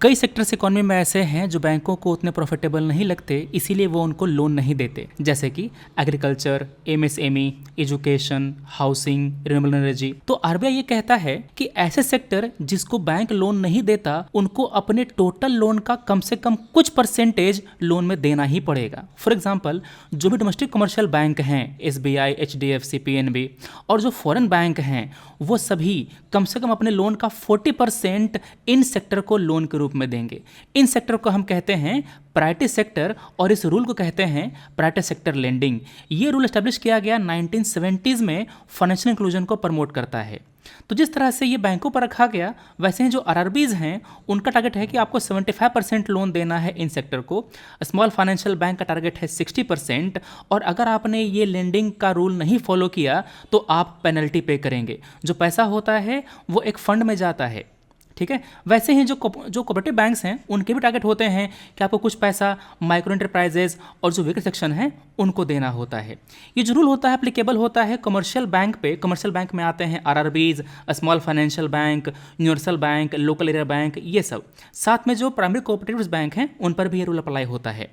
कई sectors economy में ऐसे हैं जो बैंकों को उतने प्रॉफिटेबल नहीं लगते, इसीलिए वो उनको लोन नहीं देते, जैसे कि agriculture, MSME, education, housing, renewable energy. तो आरबीआई ये कहता है कि ऐसे सेक्टर जिसको बैंक लोन नहीं देता उनको अपने टोटल लोन का कम से कम कुछ परसेंटेज लोन में देना ही पड़ेगा। फॉर एग्जाम्पल, जो भी डोमेस्टिक कमर्शियल बैंक हैं, एसबीआई, एचडीएफसी, पीएनबी, और जो फॉरेन बैंक हैं, वो सभी कम से कम अपने लोन का 40% इन सेक्टर को लोन के रूप में देंगे। इन सेक्टर को हम कहते हैं प्रायोरिटी सेक्टर, और इस रूल को कहते हैं प्रायोरिटी सेक्टर लेंडिंग। ये रूल एस्टेब्लिश किया गया 1970s में, फाइनेंशियल इंक्लूजन को प्रमोट करता है। तो जिस तरह से ये बैंकों पर रखा गया, वैसे ही जो आरआरबीज हैं उनका टारगेट है कि आपको 75% लोन देना है इन सेक्टर को। स्मॉल फाइनेंशियल बैंक का टारगेट है 60%, और अगर आपने ये लेंडिंग का रूल नहीं फॉलो किया तो आप पेनल्टी पे करेंगे। जो पैसा होता है वो एक फंड में जाता है, ठीक है। वैसे ही जो कोऑपरेटिव बैंक्स हैं उनके भी टारगेट होते हैं कि आपको कुछ पैसा माइक्रो एंटरप्राइजेज और जो वीकर सेक्शन है उनको देना होता है। ये जो रूल होता है एप्लीकेबल होता है कमर्शियल बैंक पे। कमर्शियल बैंक में आते हैं RRBs, small financial bank, universal bank, local area bank, ये सब। साथ में जो प्राइमरी कोऑपरेटिव बैंक हैं उन पर भी ये रूल अप्लाई होता है।